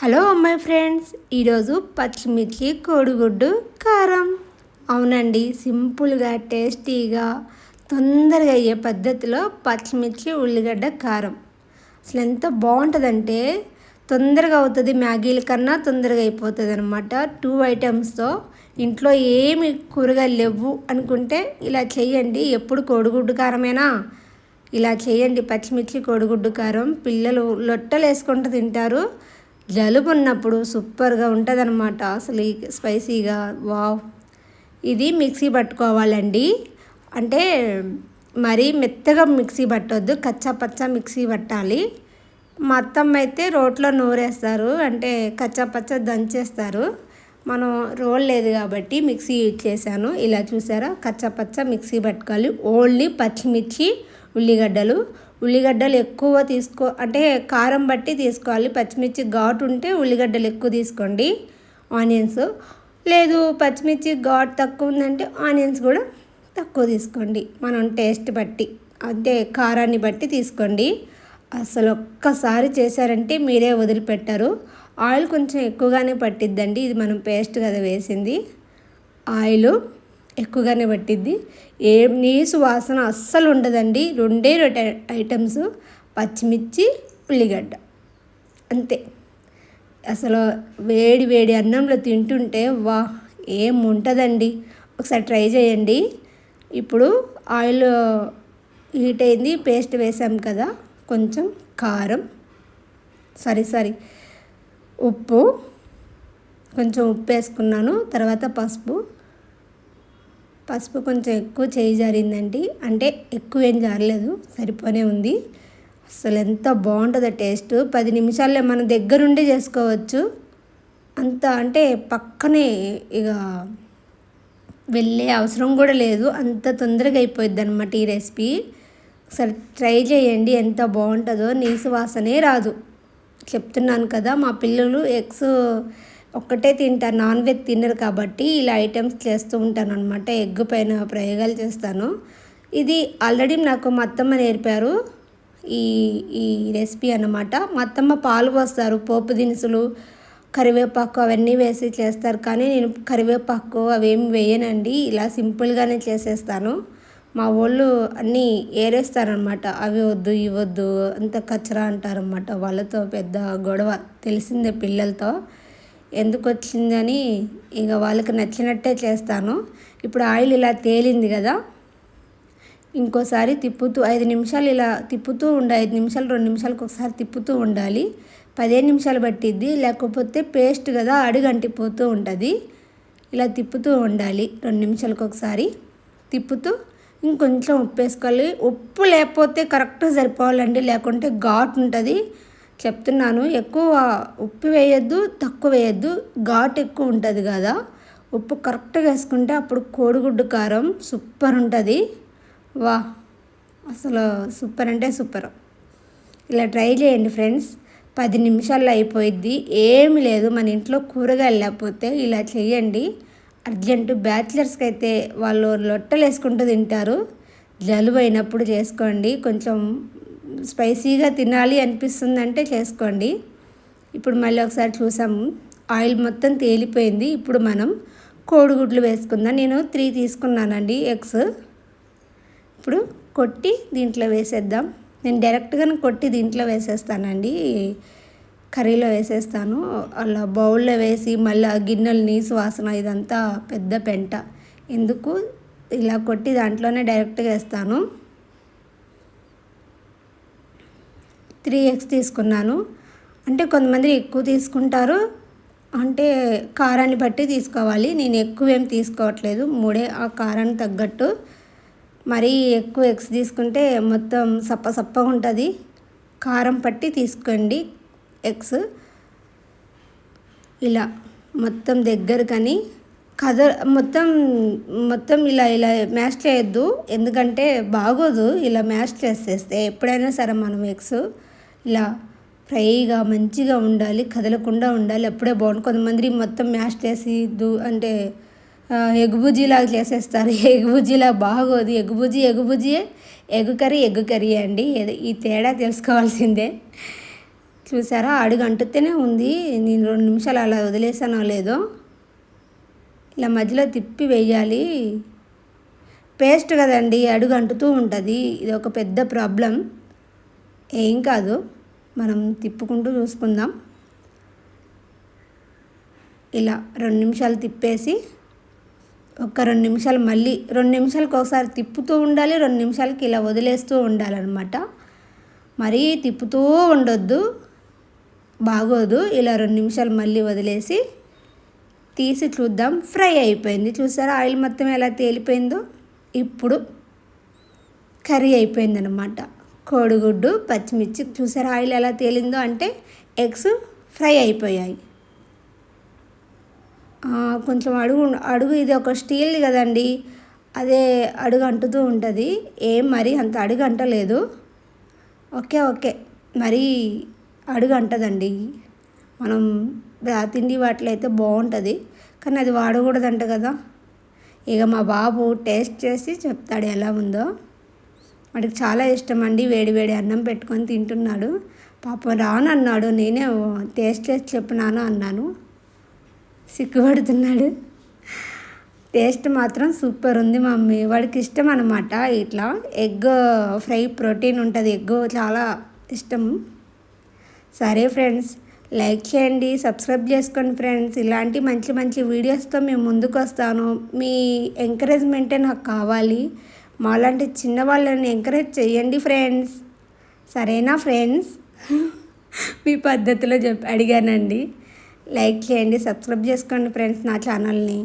Hello my friends, ఈరోజు పచ్చిమిర్చి కోడిగుడ్డు కారం. అవునండి, సింపుల్గా టేస్టీగా తొందరగా అయ్యే పద్ధతిలో పచ్చిమిర్చి ఉల్లిగడ్డ కారం అసలు ఎంత బాగుంటుందంటే తొందరగా అవుతుంది. మ్యాగీల కన్నా తొందరగా అయిపోతుంది అనమాట. 2 ఐటమ్స్తో ఇంట్లో ఏమి కూరగాయలు లేవు అనుకుంటే ఇలా చేయండి. ఎప్పుడు కోడిగుడ్డు కారమేనా, ఇలా చేయండి. పచ్చిమిర్చి కోడిగుడ్డు కారం పిల్లలు లొట్టలు వేసుకుంటూ తింటారు. జలుబు ఉన్నప్పుడు సూపర్గా ఉంటుంది అనమాట. అసలు స్పైసీగా వావ్. ఇది మిక్సీ పట్టుకోవాలండి. అంటే మరీ మెత్తగా మిక్సీ పట్టొద్దు, కచ్చా పచ్చా మిక్సీ పట్టాలి. మా అత్తమ్మ అయితే రోట్లో నూరేస్తారు, అంటే కచ్చా పచ్చా దంచేస్తారు. మనం రోల్ లేదు కాబట్టి మిక్సీ యూజ్ చేశాను. ఇలా చూసారా, కచ్చా పచ్చా మిక్సీ పట్టుకోవాలి. ఓన్లీ పచ్చిమిర్చి ఉల్లిగడ్డలు ఎక్కువ అంటే కారం బట్టి తీసుకోవాలి. పచ్చిమిర్చి ఘాటు ఉంటే ఉల్లిగడ్డలు ఎక్కువ తీసుకోండి. ఆనియన్స్ లేదు, పచ్చిమిర్చి ఘాటు తక్కువ ఉందంటే ఆనియన్స్ కూడా తక్కువ తీసుకోండి. మనం టేస్ట్ బట్టి అంటే కారాన్ని బట్టి తీసుకోండి. అసలు ఒక్కసారి చేశారంటే మీరే వదిలిపెట్టారు. ఆయిల్ కొంచెం ఎక్కువగానే పట్టిద్దండి, ఇది మనం పేస్ట్ కదా వేసింది. ఆయిల్ ఎక్కువగానే పట్టిద్ది. ఏం నీసు వాసన అస్సలు ఉండదండి. రెండే ఐటమ్స్, పచ్చిమిర్చి ఉల్లిగడ్డ, అంతే. అసలు వేడి వేడి అన్నంలో తింటుంటే వా ఏముంటుందండి. ఒకసారి ట్రై చేయండి. ఇప్పుడు ఆయిల్ హీట్ అయింది, పేస్ట్ వేసాం కదా, కొంచెం కారం, ఉప్పు, కొంచెం ఉప్పు వేసుకున్నాను. తర్వాత పసుపు కొంచెం ఎక్కువ చేయి జారిందండి, అంటే ఎక్కువ ఏం జారలేదు, సరిపోనే ఉంది. అసలు ఎంత బాగుంటుందో టేస్ట్. 10 నిమిషాల్లో మన దగ్గరుండి చేసుకోవచ్చు. అంత అంటే పక్కనే ఇక వెళ్ళే అవసరం కూడా లేదు, అంత తొందరగా అయిపోద్ది అనమాట ఈ రెసిపీ. ఒకసారి ట్రై చేయండి, ఎంత బాగుంటుందో. నీసు వాసనే రాదు, చెప్తున్నాను కదా. మా పిల్లలు ఎగ్స్ ఒక్కటే తింటారు, నాన్ వెజ్ తినరు కాబట్టి ఇలా ఐటమ్స్ చేస్తూ ఉంటాను అనమాట. ఎగ్ పైన ప్రయోగాలు చేస్తాను. ఇది ఆల్రెడీ నాకు మా అత్తమ్మ నేర్పారు ఈ ఈ రెసిపీ అన్నమాట. మా అత్తమ్మ పాలు పోస్తారు, పోపు దినుసులు, కరివేపాకు అవన్నీ వేసి చేస్తారు. కానీ నేను కరివేపాకు అవేమి వేయనండి, ఇలా సింపుల్గానే చేసేస్తాను. మా వాళ్ళు అన్నీ ఏరేస్తారనమాట, అవి వద్దు ఇవి వద్దు అంత కచ్చరా అంటారనమాట. వాళ్ళతో పెద్ద గొడవ, తెలిసిందే పిల్లలతో. ఎందుకు వచ్చిందని ఇక వాళ్ళకి నచ్చినట్టే చేస్తాను. ఇప్పుడు ఆయిల్ ఇలా తేలింది కదా, ఇంకోసారి తిప్పుతూ 5 నిమిషాలు ఇలా తిప్పుతూ 5 నిమిషాలు 2 నిమిషాలకు ఒకసారి తిప్పుతూ ఉండాలి. 15 నిమిషాలు పట్టిద్ది, లేకపోతే పేస్ట్ కదా అడుగంటిపోతూ ఉంటుంది. ఇలా తిప్పుతూ ఉండాలి, 2 నిమిషాలకు ఒకసారి తిప్పుతూ. ఇంకొంచెం ఉప్పు వేసుకోవాలి. ఉప్పు లేకపోతే కరెక్ట్గా సరిపోవాలండి, లేకుంటే ఘాటు ఉంటుంది. చెప్తున్నాను, ఎక్కువ ఉప్పు వేయద్దు, తక్కువ వేయద్దు, ఘాటు ఎక్కువ ఉంటుంది కదా. ఉప్పు కరెక్ట్గా వేసుకుంటే అప్పుడు కోడిగుడ్డు కారం సూపర్ ఉంటుంది. వా, అసలు సూపర్ అంటే సూపర్. ఇలా ట్రై చేయండి ఫ్రెండ్స్, 10 నిమిషాల్లో అయిపోయిద్ది. ఏమి లేదు, మన ఇంట్లో కూరగాయలు లేకపోతే ఇలా చేయండి. అర్జెంటు బ్యాచిలర్స్కి అయితే వాళ్ళు లొట్టలు వేసుకుంటూ తింటారు. జలుబు అయినప్పుడు చేసుకోండి. కొంచెం స్పైసీగా తినాలి అనిపిస్తుందంటే చేసుకోండి. ఇప్పుడు మళ్ళీ ఒకసారి చూసాము, ఆయిల్ మొత్తం తేలిపోయింది. ఇప్పుడు మనం కోడిగుడ్లు వేసుకుందాం. నేను 3 తీసుకున్నానండి ఎగ్స్. ఇప్పుడు కొట్టి దీంట్లో వేసేద్దాం. నేను డైరెక్ట్గానే కొట్టి దీంట్లో వేసేస్తానండి, కర్రీలో వేసేస్తాను. అలా బౌల్లో వేసి మళ్ళీ గిన్నెలు నీసు వాసన ఇదంతా పెద్ద పెంట ఎందుకు, ఇలా కొట్టి దాంట్లోనే డైరెక్ట్గా వేస్తాను. 3 ఎగ్స్ తీసుకున్నాను. అంటే కొంతమంది ఎక్కువ తీసుకుంటారు, అంటే కారాన్ని బట్టి తీసుకోవాలి. నేను ఎక్కువ ఏం తీసుకోవట్లేదు, 3 ఆ కారానికి తగ్గట్టు. మరీ ఎక్కువ ఎగ్స్ తీసుకుంటే మొత్తం సప్పగా ఉంటుంది. కారం పట్టి తీసుకోండి ఎగ్స్. ఇలా మొత్తం దగ్గరకని మొత్తం ఇలా మ్యాష్ చేయొద్దు, ఎందుకంటే బాగోదు ఇలా మ్యాష్ చేసేస్తే. ఎప్పుడైనా సరే మనం ఎగ్స్ ఇలా ఫ్రైగా మంచిగా ఉండాలి, కదలకుండా ఉండాలి, అప్పుడే బాగుంటుంది. కొంతమంది మొత్తం మ్యాష్ చేసి అంటే ఎగ్గుబుజ్జిలాగా చేసేస్తారు. ఎగ్గుబుజ్జిలా బాగోదు. ఎగ్గుబుజ్జియే, ఎగ్ కర్రీ అండి. ఈ తేడా తెలుసుకోవాల్సిందే. చూసారా, అడుగు అంటుతూనే ఉంది. నేను 2 నిమిషాలు అలా వదిలేసానో లేదో. ఇలా మధ్యలో తిప్పి వేయాలి. పేస్ట్ కదండి, అడుగు అంటుతూ ఉంటుంది. ఇది ఒక పెద్ద ప్రాబ్లం. ఏం కాదు, మనం తిప్పుకుంటూ చూసుకుందాం. ఇలా 2 నిమిషాలు తిప్పేసి ఒక 2 నిమిషాలు మళ్ళీ 2 నిమిషాలకు ఒకసారి తిప్పుతూ ఉండాలి, 2 నిమిషాలకి ఇలా వదిలేస్తూ ఉండాలన్నమాట. మరీ తిప్పుతూ ఉండొద్దు, బాగోదు. ఇలా 2 నిమిషాలు మళ్ళీ వదిలేసి తీసి చూద్దాం. ఫ్రై అయిపోయింది. చూసారా ఆయిల్ మొత్తం ఎలా తేలిపోయిందో. ఇప్పుడు కర్రీ అయిపోయిందనమాట. కోడిగుడ్డు, పచ్చిమిర్చి. చూసారా ఆయిల్ ఎలా తేలిందో, అంటే ఎగ్స్ ఫ్రై అయిపోయాయి. కొంచెం అడుగు ఇది ఒక స్టీల్ కదండి, అదే అడుగు అంటుతూ ఉంటుంది. ఏం మరి అంత అడుగు అంటలేదు. ఓకే మరీ అడుగు అంటదండి. మనం తిండి వాటిలో అయితే బాగుంటుంది, కానీ అది వాడకూడదంట కదా. ఇక మా బాబు టేస్ట్ చేసి చెప్తాడు ఎలా ఉందో. వాడికి చాలా ఇష్టం అండి, వేడి వేడి అన్నం పెట్టుకొని తింటున్నాడు. పాపం రానన్నాడు, నేనే టేస్ట్ చేసి చెప్పినాను అన్నాను. సిగ్గుపడుతున్నాడు. టేస్ట్ మాత్రం సూపర్ ఉంది మమ్మీ. వాడికి ఇష్టం అన్నమాట. ఇట్లా ఎగ్ ఫ్రై ప్రోటీన్ ఉంటుంది, ఎగ్ చాలా ఇష్టం. సరే ఫ్రెండ్స్, లైక్ చేయండి, సబ్స్క్రైబ్ చేసుకోండి ఫ్రెండ్స్. ఇలాంటి మంచి మంచి వీడియోస్తో మేము ముందుకు వస్తాను. మీ ఎంకరేజ్మెంటే నాకు కావాలి. మాలాంటి చిన్న వాళ్ళని ఎంకరేజ్ చేయండి ఫ్రెండ్స్. సరేనా ఫ్రెండ్స్? మీ పద్ధతిలో అడిగానండి. లైక్ చేయండి, సబ్స్క్రైబ్ చేసుకోండి ఫ్రెండ్స్ నా ఛానల్ని.